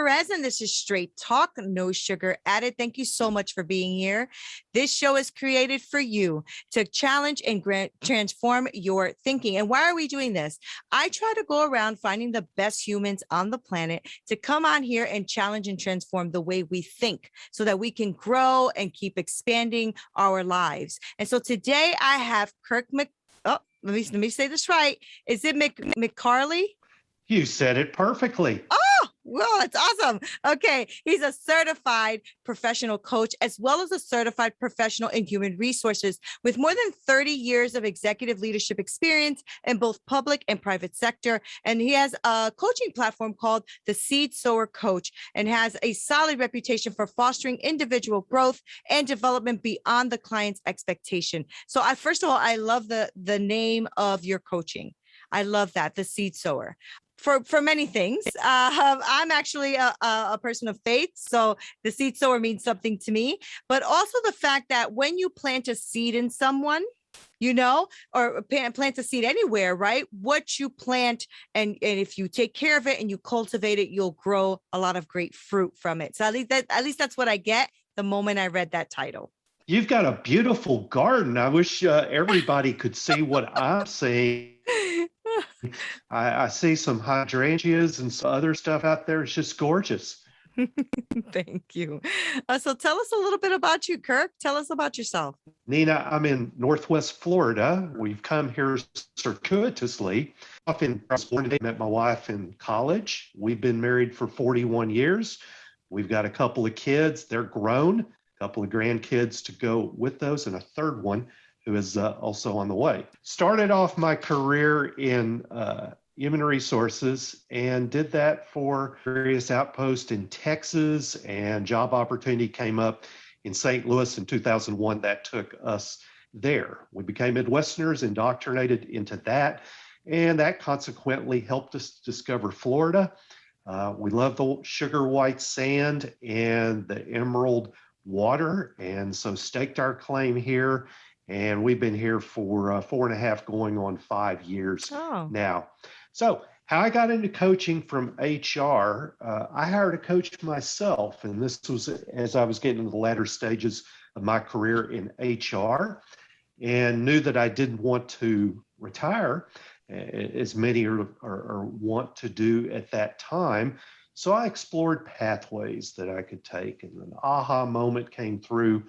Perez, and this is Straight Talk, no sugar added. Thank you so much for being here. This show is created for you to challenge and transform your thinking. And why are we doing this? I try to go around finding the best humans on the planet to come on here and challenge and transform the way we think so that we can grow and keep expanding our lives. And so today I have Kirk let me say this right. Is it McCarley? You said it perfectly. Oh, well, it's awesome. Okay. He's a certified professional coach, as well as a certified professional in human resources with more than 30 years of executive leadership experience in both public and private sector. And he has a coaching platform called the Seed Sower Coach and has a solid reputation for fostering individual growth and development beyond the client's expectation. So first of all, I love the name of your coaching. I love that, the Seed Sower. For many things. I'm actually a person of faith, so the seed sower means something to me, but also the fact that when you plant a seed in someone, or plant a seed anywhere, right? What you plant, and if you take care of it and you cultivate it, you'll grow a lot of great fruit from it. So at least that's what I get the moment I read that title. You've got a beautiful garden. I wish everybody could see what I'm seeing. I see some hydrangeas and some other stuff out there. It's just gorgeous. Thank you. So tell us a little bit about you, Kirk. Tell us about yourself. Nina, I'm in Northwest Florida. We've come here circuitously. I was born and met my wife in college. We've been married for 41 years. We've got a couple of kids. They're grown, a couple of grandkids to go with those, and a third one who is also on the way. Started off my career in human resources and did that for various outposts in Texas, and job opportunity came up in St. Louis in 2001 that took us there. We became Midwesterners, indoctrinated into that, and that consequently helped us discover Florida. We love the sugar white sand and the emerald water, and so staked our claim here. And we've been here for 4.5 going on 5 years now. So how I got into coaching from HR, I hired a coach myself. And this was as I was getting into the latter stages of my career in HR, and knew that I didn't want to retire, as many are want to do at that time. So I explored pathways that I could take. And an aha moment came through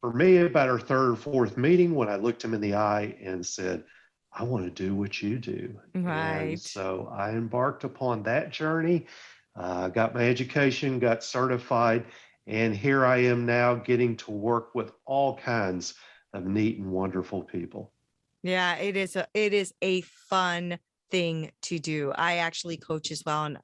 for me about our third or fourth meeting when I looked him in the eye and said, I want to do what you do. Right. And so I embarked upon that journey, got my education, got certified, and here I am now getting to work with all kinds of neat and wonderful people. Yeah, it is a fun thing to do. I actually coach as well, and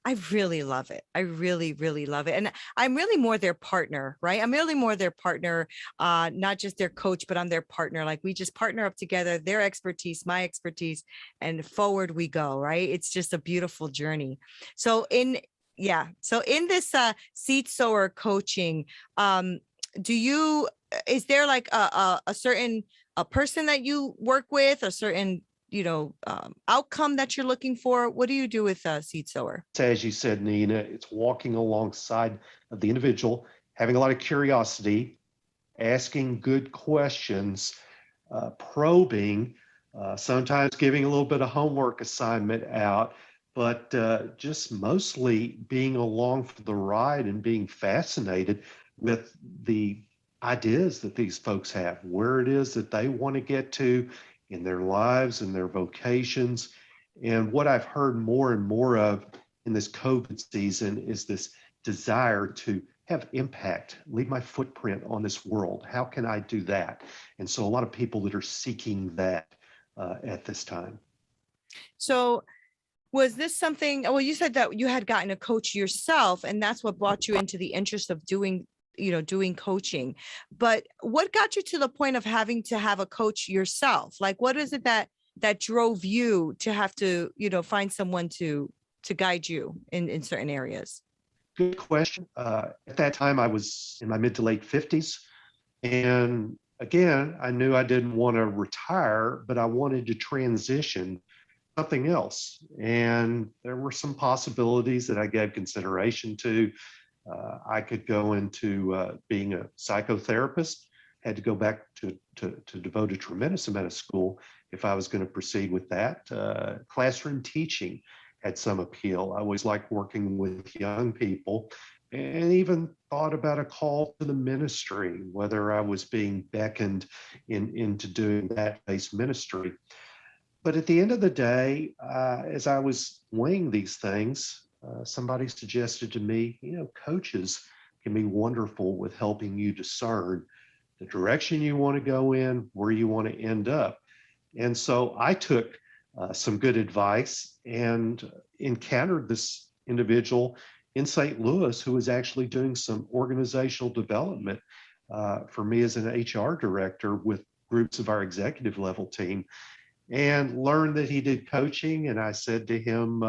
I really love it. I really, really love it. And I'm really more their partner, right? I'm really more their partner, not just their coach, but I'm their partner. Like, we just partner up together, their expertise, my expertise, and forward we go, right? It's just a beautiful journey. So in this seed sower coaching, is there like a certain person that you work with, a certain outcome that you're looking for? What do you do with Seed Sower? As you said, Nina, it's walking alongside of the individual, having a lot of curiosity, asking good questions, probing, sometimes giving a little bit of homework assignment out, but just mostly being along for the ride and being fascinated with the ideas that these folks have, where it is that they want to get to in their lives and their vocations. And what I've heard more and more of in this COVID season is this desire to have impact, leave my footprint on this world. How can I do that? And so a lot of people that are seeking that at this time. So was this something, well, you said that you had gotten a coach yourself, and that's what brought you into the interest of doing coaching. But what got you to the point of having to have a coach yourself? Like, what is it that drove you to have to, find someone to guide you in certain areas? Good question. At that time, I was in my mid to late 50s. And again, I knew I didn't want to retire, but I wanted to transition something else. And there were some possibilities that I gave consideration to. I could go into being a psychotherapist, had to go back to devote a tremendous amount of school if I was going to proceed with that. Classroom teaching had some appeal. I always liked working with young people, and even thought about a call to the ministry, whether I was being beckoned into doing that based ministry. But at the end of the day, as I was weighing these things, somebody suggested to me, coaches can be wonderful with helping you discern the direction you want to go in, where you want to end up. And so I took some good advice and encountered this individual in St. Louis who was actually doing some organizational development for me as an HR director with groups of our executive level team, and learned that he did coaching. And I said to him,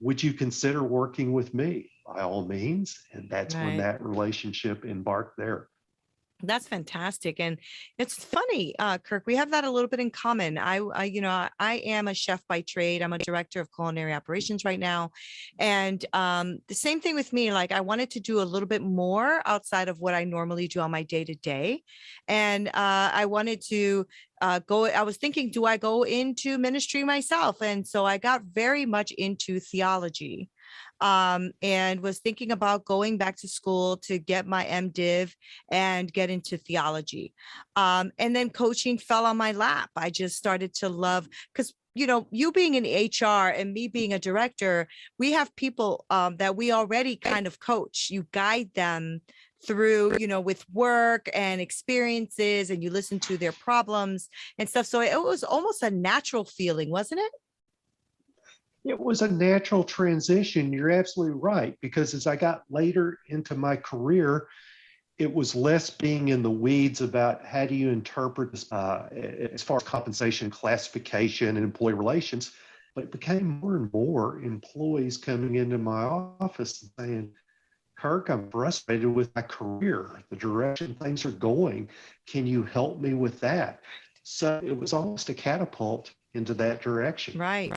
would you consider working with me? By all means. And that's when Right. that relationship embarked there. That's fantastic. And it's funny, Kirk, we have that a little bit in common. I am a chef by trade. I'm a director of culinary operations right now. And the same thing with me, like I wanted to do a little bit more outside of what I normally do on my day to day. And I wanted to I was thinking, do I go into ministry myself? And so I got very much into theology. And was thinking about going back to school to get my MDiv and get into theology. And then coaching fell on my lap. I just started to love, because you being in HR and me being a director, we have people that we already kind of coach. You guide them through, with work and experiences, and you listen to their problems and stuff. So it was almost a natural feeling, wasn't it? It was a natural transition. You're absolutely right. Because as I got later into my career, it was less being in the weeds about how do you interpret this as far as compensation, classification, and employee relations, but it became more and more employees coming into my office and saying, Kirk, I'm frustrated with my career, the direction things are going. Can you help me with that? So it was almost a catapult into that direction. Right.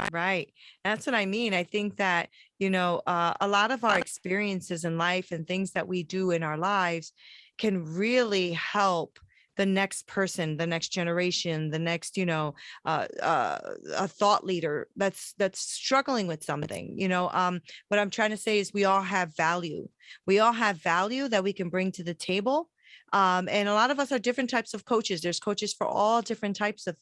That's what I mean. I think that, a lot of our experiences in life and things that we do in our lives can really help the next person, the next generation, the next, a thought leader that's struggling with something. What I'm trying to say is we all have value. We all have value that we can bring to the table. And a lot of us are different types of coaches. There's coaches for all different types of,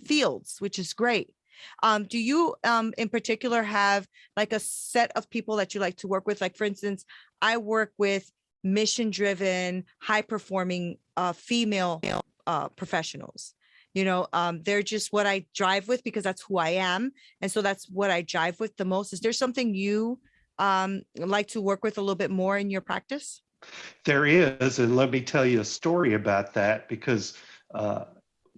fields, which is great. Do you in particular have like a set of people that you like to work with? Like, for instance, I work with mission-driven, high-performing female professionals. They're just what I drive with because that's who I am. And so that's what I drive with the most. Is there something you like to work with a little bit more in your practice? There is, and let me tell you a story about that, because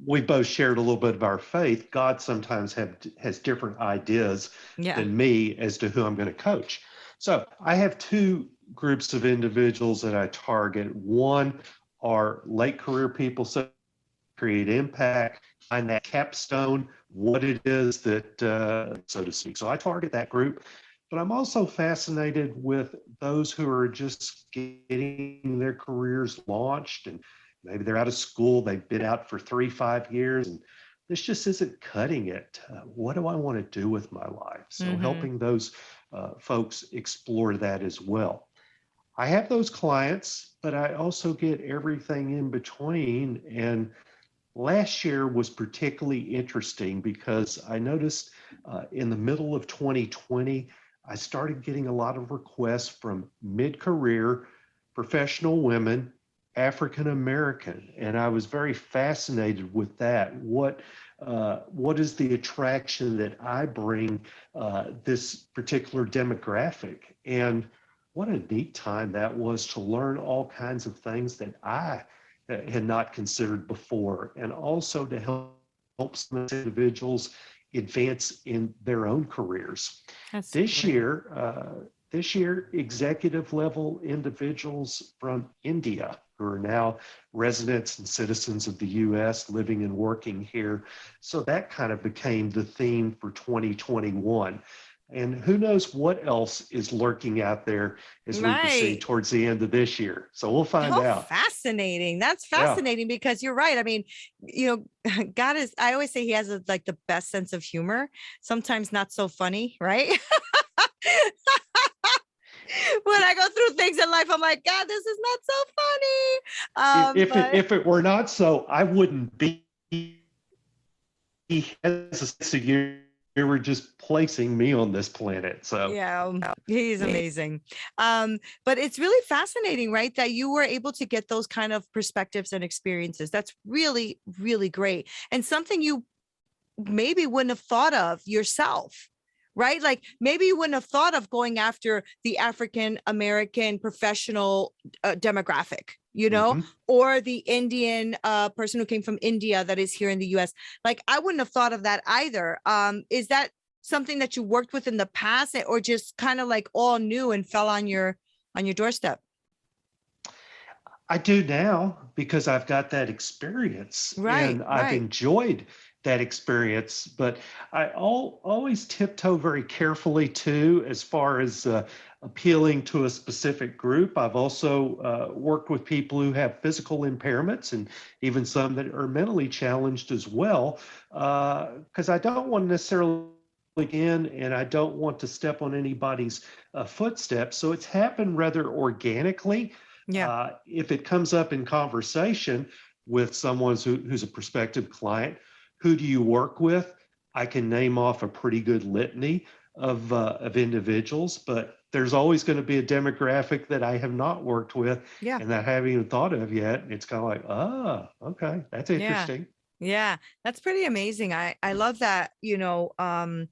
we both shared a little bit of our faith. God sometimes has different ideas than me as to who I'm going to coach. So I have two groups of individuals that I target. One are late career people, so create impact, find that capstone, what it is that, so to speak. So I target that group. But I'm also fascinated with those who are just getting their careers launched, and maybe they're out of school, they've been out for 3-5 years, and this just isn't cutting it. What do I want to do with my life? So helping those folks explore that as well. I have those clients, but I also get everything in between. And last year was particularly interesting because I noticed in the middle of 2020, I started getting a lot of requests from mid-career professional women, African American, and I was very fascinated with that. What is the attraction that I bring this particular demographic? And what a neat time that was to learn all kinds of things that I had not considered before, and also to help some individuals advance in their own careers. This year, executive level individuals from India who are now residents and citizens of the U.S. living and working here. So that kind of became the theme for 2021. And who knows what else is lurking out there as we proceed Right. towards the end of this year. So we'll find How out. fascinating. That's Yeah. fascinating because you're right. I mean, God is, I always say he has like the best sense of humor, sometimes not so funny, right? When I go through things in life, I'm like, God, this is not so funny. If it were not so, I wouldn't be. He has a sense of humor. You were just placing me on this planet. So yeah, he's amazing. But it's really fascinating, right? That you were able to get those kind of perspectives and experiences. That's really, really great. And something you maybe wouldn't have thought of yourself, right? Like maybe you wouldn't have thought of going after the African American professional demographic, or the Indian person who came from India that is here in the US. Like I wouldn't have thought of that either. Is that something that you worked with in the past, or just kind of like all new and fell on your doorstep? I do now because I've got that experience and I've Right. enjoyed that experience. But I always tiptoe very carefully too, as far as appealing to a specific group. I've also worked with people who have physical impairments and even some that are mentally challenged as well, because I don't want to necessarily in and I don't want to step on anybody's footsteps. So it's happened rather organically. Yeah. If it comes up in conversation with someone who's a prospective client, who do you work with? I can name off a pretty good litany of individuals, but there's always going to be a demographic that I have not worked with Yeah. and that I haven't even thought of yet. It's kind of like, okay, that's interesting. Yeah, that's pretty amazing. I love that, when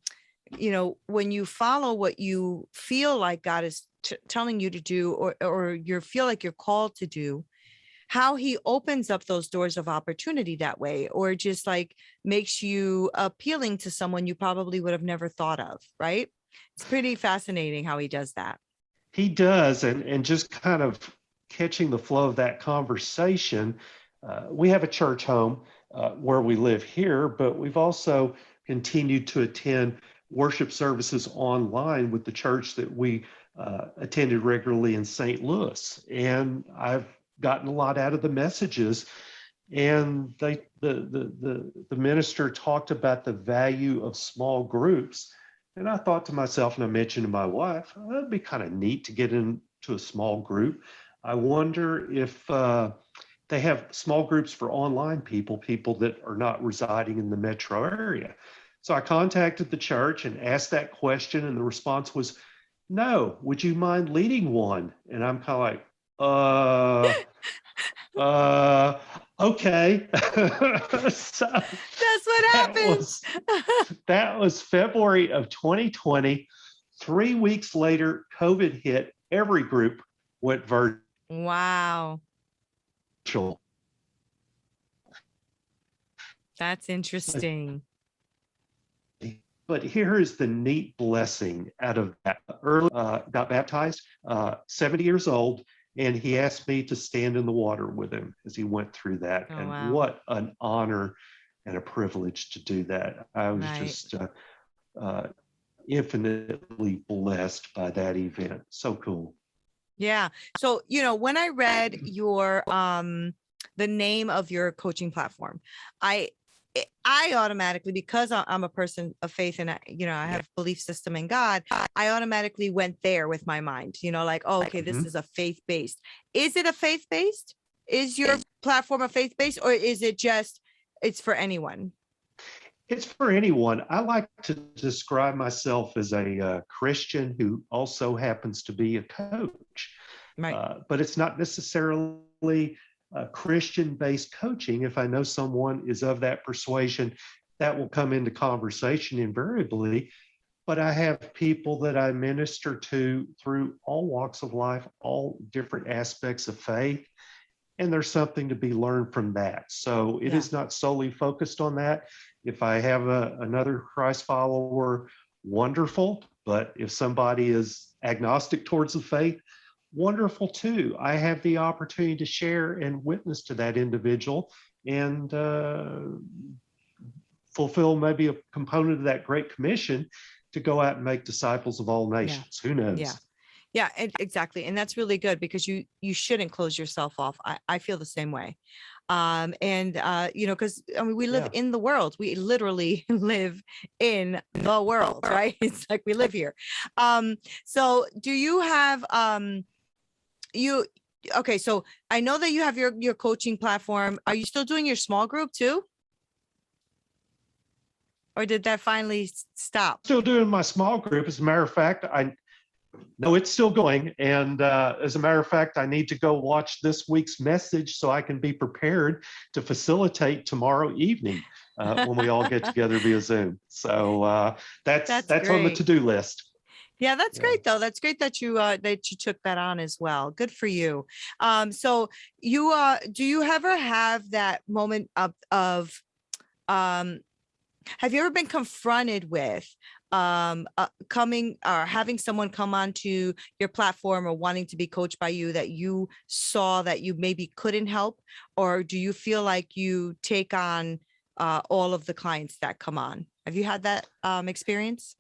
you follow what you feel like God is telling you to do, or you feel like you're called to do, how he opens up those doors of opportunity that way, or just like makes you appealing to someone you probably would have never thought of, right? It's pretty fascinating how he does that. He does, and just kind of catching the flow of that conversation. We have a church home where we live here, but we've also continued to attend worship services online with the church that we attended regularly in St. Louis. And I've gotten a lot out of the messages. And the minister talked about the value of small groups. And I thought to myself, and I mentioned to my wife, oh, that'd be kind of neat to get into a small group. I wonder if they have small groups for online people that are not residing in the metro area. So I contacted the church and asked that question, and the response was, no, would you mind leading one? And I'm kind of like, okay. So That's what happens. that was February of 2020. 3 weeks later, COVID hit. Every group went virtual. Wow. That's interesting. But here is the neat blessing out of that. Early got baptized, 70 years old, and he asked me to stand in the water with him as he went through that. Oh, and wow. What an honor and a privilege to do that. I was Right. just infinitely blessed by that event. So cool. Yeah. So, when I read your the name of your coaching platform, I automatically, because I'm a person of faith and I have belief system in God, I automatically went there with my mind, like, oh, okay, this is a faith-based. Is it a faith-based? Is your platform a faith-based, or is it just, it's for anyone? It's for anyone. I like to describe myself as a Christian who also happens to be a coach. Right. But it's not necessarily Christian-based coaching. If I know someone is of that persuasion, that will come into conversation invariably. But I have people that I minister to through all walks of life, all different aspects of faith, and there's something to be learned from that. So it is not solely focused on that. If I have another Christ follower, wonderful. But if somebody is agnostic towards the faith, wonderful too. I have the opportunity to share and witness to that individual and fulfill maybe a component of that Great Commission to go out and make disciples of all nations. Who Yeah. knows? Yeah, exactly. And that's really good because you shouldn't close yourself off. I feel the same way. Because I mean we live in the world. We literally live in the world, right? It's like we live here. So do you have you okay, so I know that you have your coaching platform. Are you still doing your small group too? Or did that finally stop? Still doing my small group. As a matter of fact, no, it's still going. And as a matter of fact, I need to go watch this week's message so I can be prepared to facilitate tomorrow evening when we all get together via Zoom. So that's on the to-do list. Yeah, that's great though. That's great that you took that on as well. Good for you. So you do you ever have that moment of have you ever been confronted with coming or having someone come onto your platform or wanting to be coached by you that you saw that you maybe couldn't help? Or do you feel like you take on all of the clients that come on? Have you had that experience?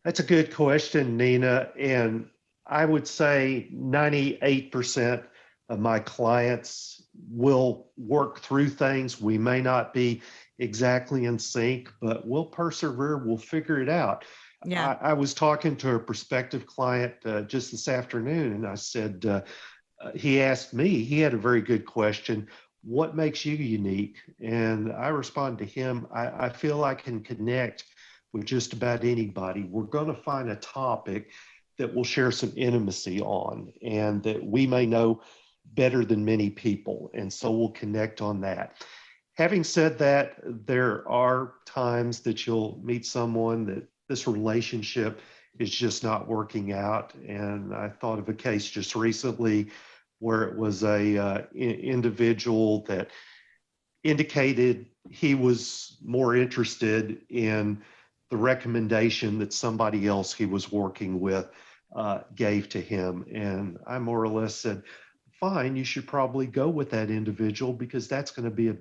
That's a good question, Nina. And I would say 98% of my clients will work through things. We may not be exactly in sync, but we'll persevere. We'll figure it out. Yeah. I was talking to a prospective client just this afternoon, and I said, he asked me, he had a very good question. What makes you unique? And I responded to him, I feel I can connect with just about anybody. We're going to find a topic that we'll share some intimacy on and that we may know better than many people. And so we'll connect on that. Having said that, there are times that you'll meet someone that this relationship is just not working out. And I thought of a case just recently where it was a individual that indicated he was more interested in the recommendation that somebody else he was working with gave to him. And I more or less said, fine, you should probably go with that individual because that's going to be a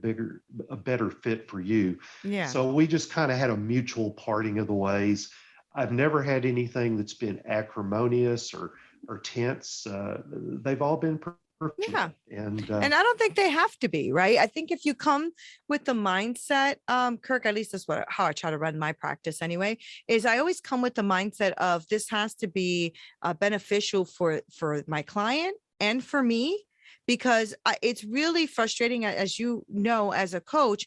better fit for you. Yeah. So we just kind of had a mutual parting of the ways. I've never had anything that's been acrimonious or tense. They've all been perfect. Yeah. And I don't think they have to be, right? I think if you come with the mindset, Kirk, at least that's how I try to run my practice anyway, is I always come with the mindset of this has to be beneficial for my client and for me, because it's really frustrating, as you know, as a coach,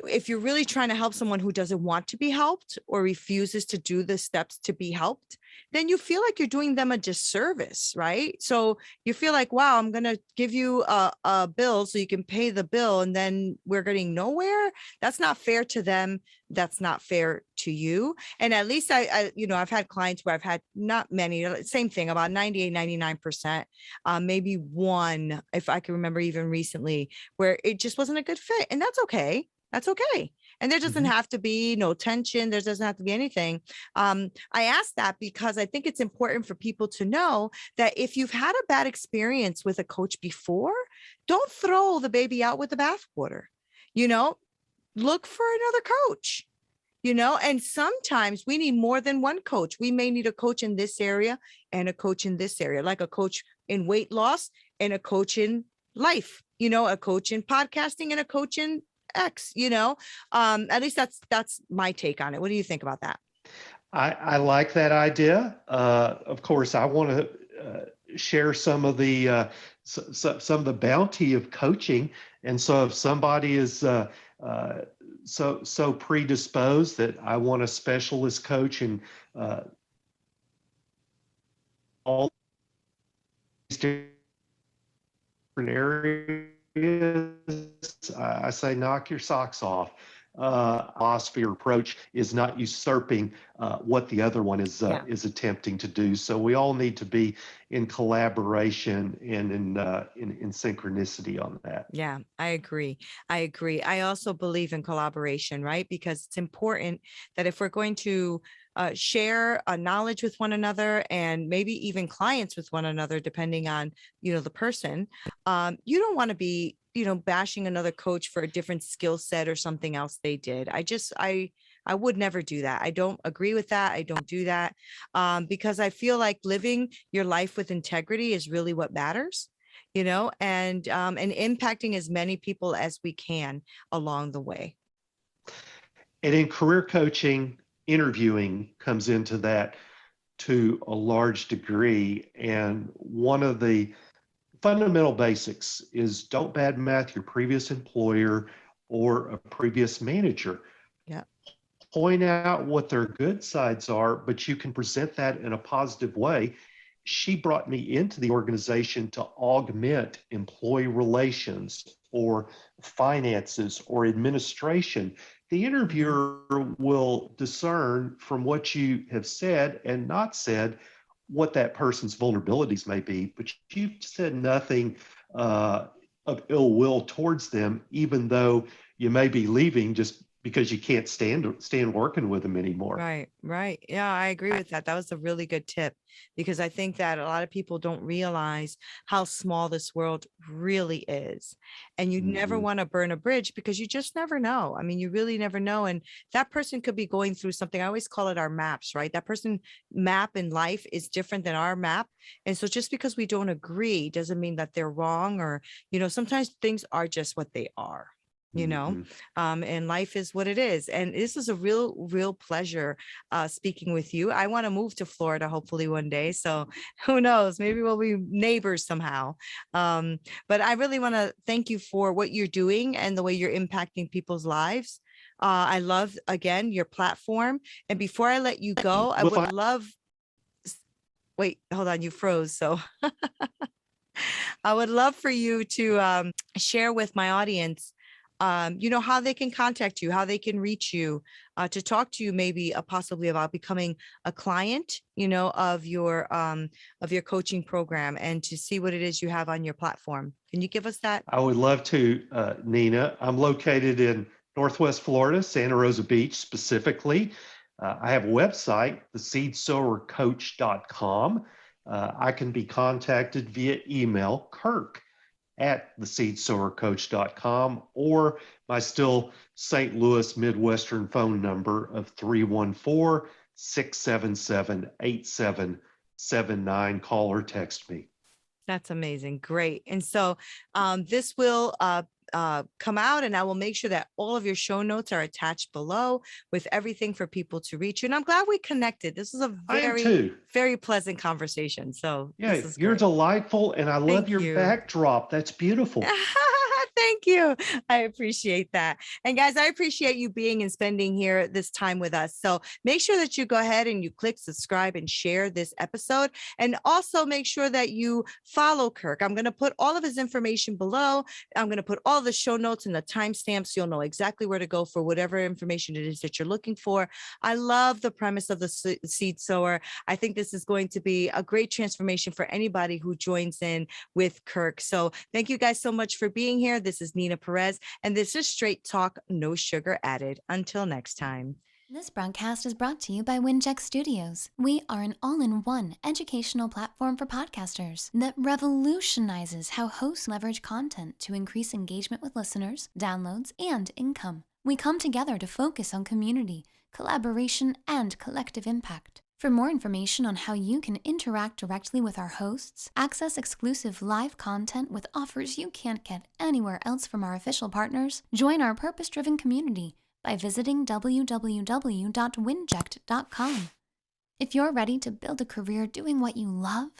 if you're really trying to help someone who doesn't want to be helped or refuses to do the steps to be helped, then you feel like you're doing them a disservice, right? So you feel like, wow, I'm going to give you a bill so you can pay the bill and then we're getting nowhere. That's not fair to them. That's not fair to you. And at least I've had clients where I've had not many, same thing, about 98, 99%, maybe one, if I can remember even recently, where it just wasn't a good fit. And that's okay. That's okay. And there doesn't have to be no tension. There doesn't have to be anything. I ask that because I think it's important for people to know that if you've had a bad experience with a coach before, don't throw the baby out with the bathwater. Look for another coach. And sometimes we need more than one coach. We may need a coach in this area and a coach in this area, like a coach in weight loss and a coach in life, a coach in podcasting and a coach in X, at least that's my take on it. What do you think about that? I like that idea. Of course, I want to share some of the bounty of coaching. And so if somebody is so predisposed that I want a specialist coach in all these different areas, I say knock your socks off. philosophy or approach is not usurping what the other one is attempting to do. So we all need to be in collaboration and in synchronicity on that. Yeah, I agree. I also believe in collaboration, right? Because it's important that if we're going to share knowledge with one another and maybe even clients with one another, depending on, the person, you don't want to be, bashing another coach for a different skill set or something else they did. I would never do that. I don't agree with that. I don't do that because I feel like living your life with integrity is really what matters, and impacting as many people as we can along the way. And in career coaching, interviewing comes into that to a large degree. And one of the fundamental basics is don't badmouth your previous employer or a previous manager. Yeah. Point out what their good sides are, but you can present that in a positive way. She brought me into the organization to augment employee relations or finances or administration. The interviewer will discern from what you have said and not said what that person's vulnerabilities may be, but you've said nothing of ill will towards them, even though you may be leaving just because you can't stand working with them anymore. Right. Yeah, I agree with that. That was a really good tip because I think that a lot of people don't realize how small this world really is. And you never want to burn a bridge because you just never know. I mean, you really never know. And that person could be going through something. I always call it our maps, right? That person map in life is different than our map. And so just because we don't agree doesn't mean that they're wrong or, sometimes things are just what they are. And life is what it is. And this is a real pleasure speaking with you. I want to move to Florida, hopefully one day. So who knows, maybe we'll be neighbors somehow. But I really want to thank you for what you're doing and the way you're impacting people's lives. I love, again, your platform. And before I let you go, I would love, wait, hold on, you froze. So I would love for you to share with my audience how they can contact you, how they can reach you, to talk to you, maybe possibly about becoming a client, of your coaching program and to see what it is you have on your platform. Can you give us that? I would love to, Nina. I'm located in Northwest Florida, Santa Rosa Beach specifically. I have a website, theseedsowercoach.com. I can be contacted via email, kirk@theseedsowercoach.com, or my still St. Louis Midwestern phone number of 314-677-8779. Call or text me. That's amazing. Great. And so this will come out, and I will make sure that all of your show notes are attached below with everything for people to reach you. And I'm glad we connected. This is a very pleasant conversation. So yeah, this is you're great. Delightful, and I love your backdrop. That's beautiful. Thank you. I appreciate that. And guys, I appreciate you being and spending here this time with us. So make sure that you go ahead and you click subscribe and share this episode. And also make sure that you follow Kirk. I'm going to put all of his information below. I'm going to put all the show notes and the timestamps so you'll know exactly where to go for whatever information it is that you're looking for. I love the premise of the Seed Sower. I think this is going to be a great transformation for anybody who joins in with Kirk. So thank you guys so much for being here. This is Nina Perez, and this is Straight Talk, no sugar added. Until next time. This broadcast is brought to you by Winject Studios. We are an all-in-one educational platform for podcasters that revolutionizes how hosts leverage content to increase engagement with listeners, downloads, and income. We come together to focus on community, collaboration, and collective impact. For more information on how you can interact directly with our hosts, access exclusive live content with offers you can't get anywhere else from our official partners, join our purpose-driven community by visiting www.winject.com. If you're ready to build a career doing what you love,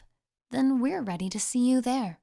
then we're ready to see you there.